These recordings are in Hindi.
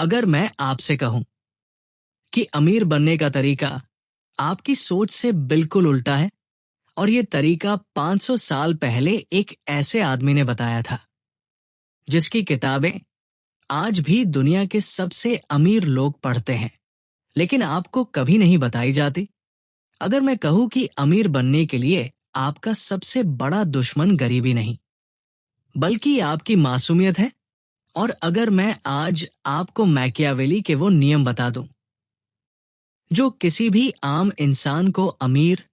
अगर मैं आपसे कहूं कि अमीर बनने का तरीका आपकी सोच से बिल्कुल उल्टा है और ये तरीका 500 साल पहले एक ऐसे आदमी ने बताया था जिसकी किताबें आज भी दुनिया के सबसे अमीर लोग पढ़ते हैं, लेकिन आपको कभी नहीं बताई जाती। अगर मैं कहूं कि अमीर बनने के लिए आपका सबसे बड़ा दुश्मन गरीबी नहीं, बल्कि आपकी मासूमियत है, और अगर मैं आज आपको मैकियावेली के वो नियम बता दूं जो किसी भी आम इंसान को अमीर,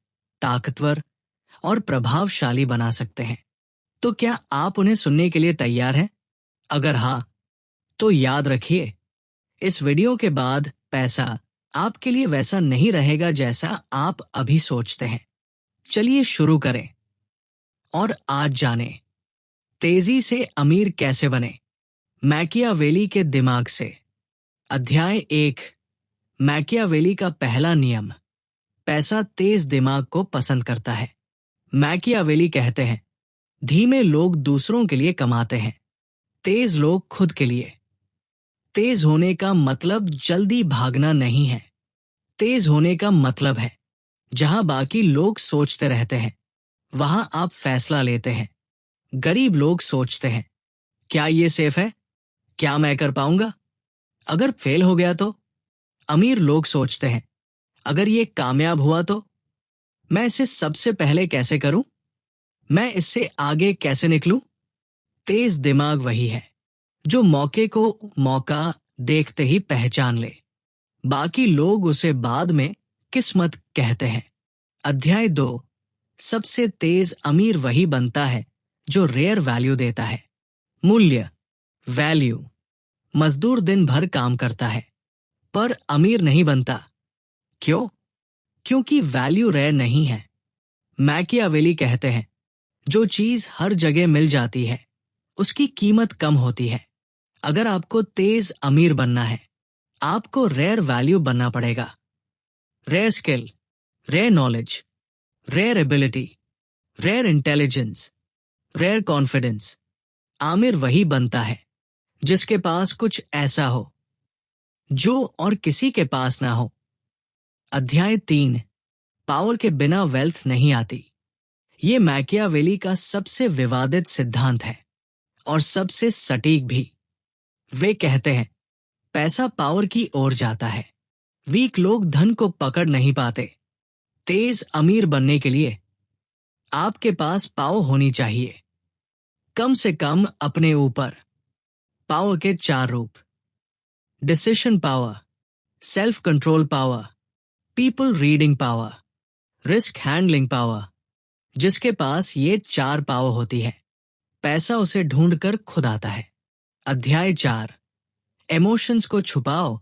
ताकतवर और प्रभावशाली बना सकते हैं, तो क्या आप उन्हें सुनने के लिए तैयार हैं? अगर हाँ, तो याद रखिए, इस वीडियो के बाद पैसा आपके लिए वैसा नहीं रहेगा जैसा आप अभी सोचते हैं। चलिए शुरू करें और आज जानें तेजी से अमीर कैसे बने, मैकियावेली के दिमाग से। अध्याय 1। मैकियावेली का पहला नियम। पैसा तेज दिमाग को पसंद करता है। मैकियावेली कहते हैं, धीमे लोग दूसरों के लिए कमाते हैं, तेज लोग खुद के लिए। तेज होने का मतलब जल्दी भागना नहीं है। तेज होने का मतलब है जहां बाकी लोग सोचते रहते हैं, वहां आप फैसला लेते हैं। गरीब लोग सोचते हैं, क्या ये सेफ है? क्या मैं कर पाऊंगा? अगर फेल हो गया तो? अमीर लोग सोचते हैं, अगर ये कामयाब हुआ तो? मैं इसे सबसे पहले कैसे करूं? मैं इससे आगे कैसे निकलूं? तेज दिमाग वही है जो मौके को मौका देखते ही पहचान ले। बाकी लोग उसे बाद में किस्मत कहते हैं। अध्याय 2। सबसे तेज अमीर वही बनता है जो रेयर वैल्यू देता है। मूल्य, वैल्यू। मजदूर दिन भर काम करता है पर अमीर नहीं बनता। क्यों? क्योंकि वैल्यू रेयर नहीं है। मैकियावेली कहते हैं, जो चीज हर जगह मिल जाती है उसकी कीमत कम होती है। अगर आपको तेज अमीर बनना है, आपको रेयर वैल्यू बनना पड़ेगा। Rare skill, rare knowledge, rare ability, rare intelligence, rare confidence. आमिर वही बनता है जिसके पास कुछ ऐसा हो जो और किसी के पास ना हो। अध्याय 3। पावर के बिना वेल्थ नहीं आती। ये मैकियावेली का सबसे विवादित सिद्धांत है और सबसे सटीक भी। वे कहते हैं, पैसा पावर की ओर जाता है, वीक लोग धन को पकड़ नहीं पाते। तेज अमीर बनने के लिए आपके पास पावर होनी चाहिए, कम से कम अपने ऊपर। पावर के 4 रूप: decision power, self control power, people reading power, risk handling power. जिसके पास ये 4 पावर होती है, पैसा उसे ढूंढकर खुद आता है। अध्याय 4। इमोशंस को छुपाओ,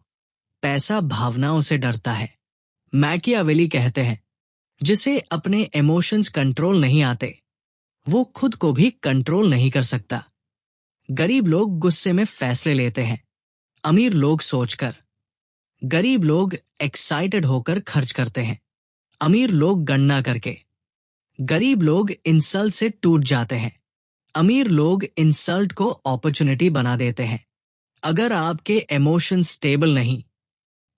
पैसा भावनाओं से डरता है। मैकियावेली कहते हैं, जिसे अपने इमोशंस कंट्रोल नहीं आते, वो खुद को भी कंट्रोल नहीं कर सकता। गरीब लोग गुस्से में फैसले लेते हैं, अमीर लोग सोचकर। गरीब लोग एक्साइटेड होकर खर्च करते हैं, अमीर लोग गणना करके। गरीब लोग इंसल्ट से टूट जाते हैं, अमीर लोग इंसल्ट को अपॉर्चुनिटी बना देते हैं। अगर आपके इमोशन स्टेबल नहीं,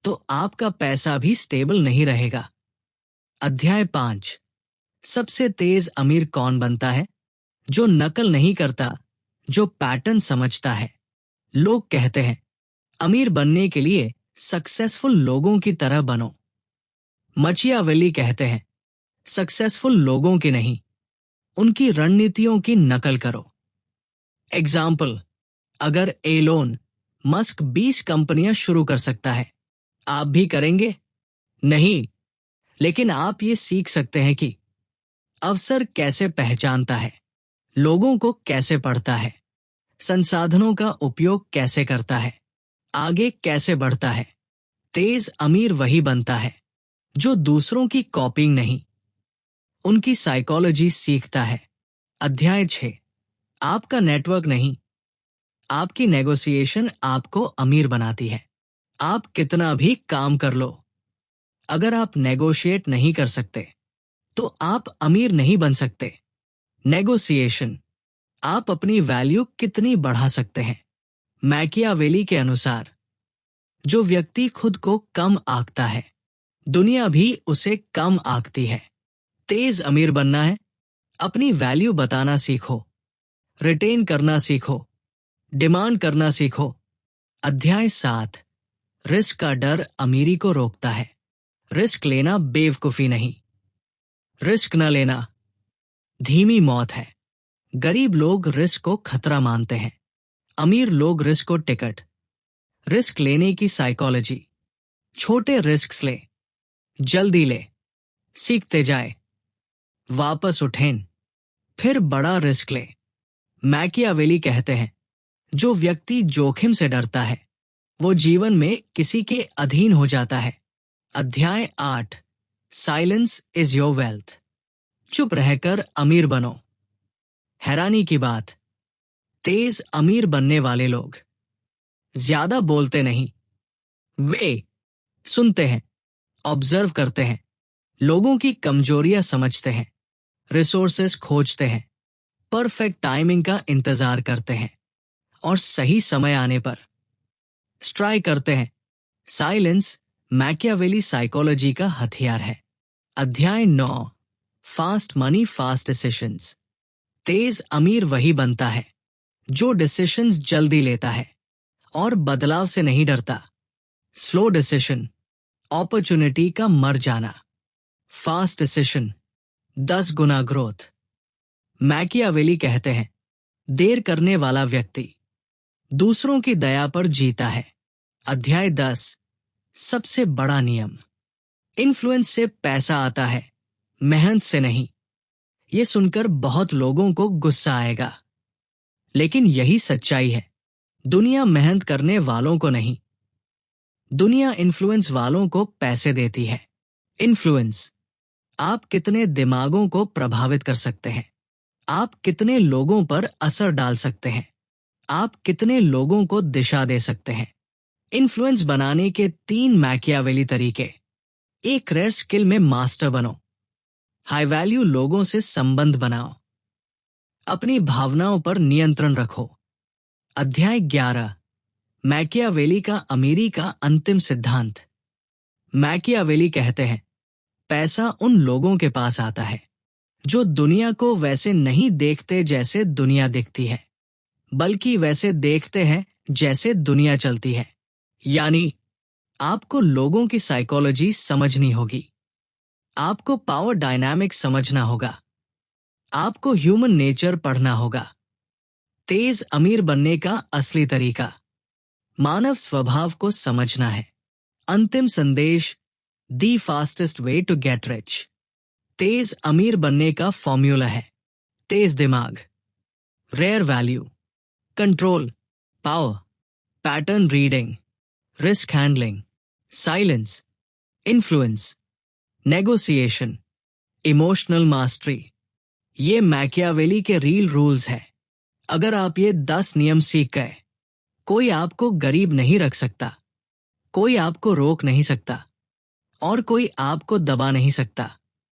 तो आपका पैसा भी स्टेबल नहीं रहेगा। अध्याय 5। सबसे तेज अमीर कौन बनता है? जो नकल नहीं करता, जो पैटर्न समझता है। लोग कहते हैं, अमीर बनने के लिए सक्सेसफुल लोगों की तरह बनो। मैकियावेली कहते हैं, सक्सेसफुल लोगों की नहीं, उनकी रणनीतियों की नकल करो। एग्जाम्पल, अगर एलोन मस्क 20 कंपनियां शुरू कर सकता है, आप भी करेंगे? नहीं, लेकिन आप ये सीख सकते हैं कि अवसर कैसे पहचानता है, लोगों को कैसे पढ़ता है, संसाधनों का उपयोग कैसे करता है, आगे कैसे बढ़ता है। तेज अमीर वही बनता है जो दूसरों की कॉपिंग नहीं, उनकी साइकोलॉजी सीखता है। अध्याय 6। आपका नेटवर्क नहीं, आपकी नेगोशिएशन आपको अमीर बनाती है। आप कितना भी काम कर लो, अगर आप नेगोशिएट नहीं कर सकते, तो आप अमीर नहीं बन सकते। नेगोशिएशन, आप अपनी वैल्यू कितनी बढ़ा सकते हैं। मैकियावेली के अनुसार जो व्यक्ति खुद को कम आंकता है, दुनिया भी उसे कम आंकती है। तेज अमीर बनना है, अपनी वैल्यू बताना सीखो, रिटेन करना सीखो, डिमांड करना सीखो। अध्याय 7। रिस्क का डर अमीरी को रोकता है। रिस्क लेना बेवकूफी नहीं, रिस्क न लेना धीमी मौत है। गरीब लोग रिस्क को खतरा मानते हैं, अमीर लोग रिस्क को टिकट। रिस्क लेने की साइकोलॉजी। छोटे रिस्क ले, जल्दी ले, सीखते जाए, वापस उठें, फिर बड़ा रिस्क ले। मैकियावेली कहते हैं, जो व्यक्ति जोखिम से डरता है वो जीवन में किसी के अधीन हो जाता है। अध्याय 8। Silence is your wealth. चुप रहकर अमीर बनो। हैरानी की बात, तेज अमीर बनने वाले लोग ज्यादा बोलते नहीं, वे सुनते हैं, ऑब्जर्व करते हैं, लोगों की कमजोरियां समझते हैं, रिसोर्सेस खोजते हैं, परफेक्ट टाइमिंग का इंतजार करते हैं और सही समय आने पर स्ट्राइक करते हैं। साइलेंस मैकियावेली साइकोलॉजी का हथियार है। अध्याय 9। Fast money fast decisions. तेज अमीर वही बनता है जो डिसीशंस जल्दी लेता है और बदलाव से नहीं डरता। स्लो डिसीशन अपॉर्चुनिटी का मर जाना, फास्ट डिसीशन 10 गुना ग्रोथ। मैकियावेली कहते हैं, देर करने वाला व्यक्ति दूसरों की दया पर जीता है। अध्याय 10। सबसे बड़ा नियम। इन्फ्लुएंस से पैसा आता है, मेहनत से नहीं। ये सुनकर बहुत लोगों को गुस्सा आएगा, लेकिन यही सच्चाई है। दुनिया मेहनत करने वालों को नहीं, दुनिया इन्फ्लुएंस वालों को पैसे देती है। इन्फ्लुएंस, आप कितने दिमागों को प्रभावित कर सकते हैं, आप कितने लोगों पर असर डाल सकते हैं, आप कितने लोगों को दिशा दे सकते हैं। इन्फ्लुएंस बनाने के 3 मैकियावेली तरीके। एक रेयर स्किल में मास्टर बनो, हाई वैल्यू लोगों से संबंध बनाओ, अपनी भावनाओं पर नियंत्रण रखो। अध्याय 11। मैकियावेली का अमीरी का अंतिम सिद्धांत। मैकियावेली कहते हैं, पैसा उन लोगों के पास आता है जो दुनिया को वैसे नहीं देखते जैसे दुनिया दिखती है, बल्कि वैसे देखते हैं जैसे दुनिया चलती है। यानी आपको लोगों की साइकोलॉजी समझनी होगी, आपको पावर डायनामिक्स समझना होगा, आपको ह्यूमन नेचर पढ़ना होगा। तेज अमीर बनने का असली तरीका मानव स्वभाव को समझना है। अंतिम संदेश, the fastest way to get rich. तेज अमीर बनने का फॉर्मूला है, तेज दिमाग, rare value, control, power, pattern reading, risk handling, silence, influence, negotiation, emotional mastery. ये मैकियावेली के रील रूल्स हैं। अगर आप ये 10 नियम सीख गए, कोई आपको गरीब नहीं रख सकता, कोई आपको रोक नहीं सकता और कोई आपको दबा नहीं सकता।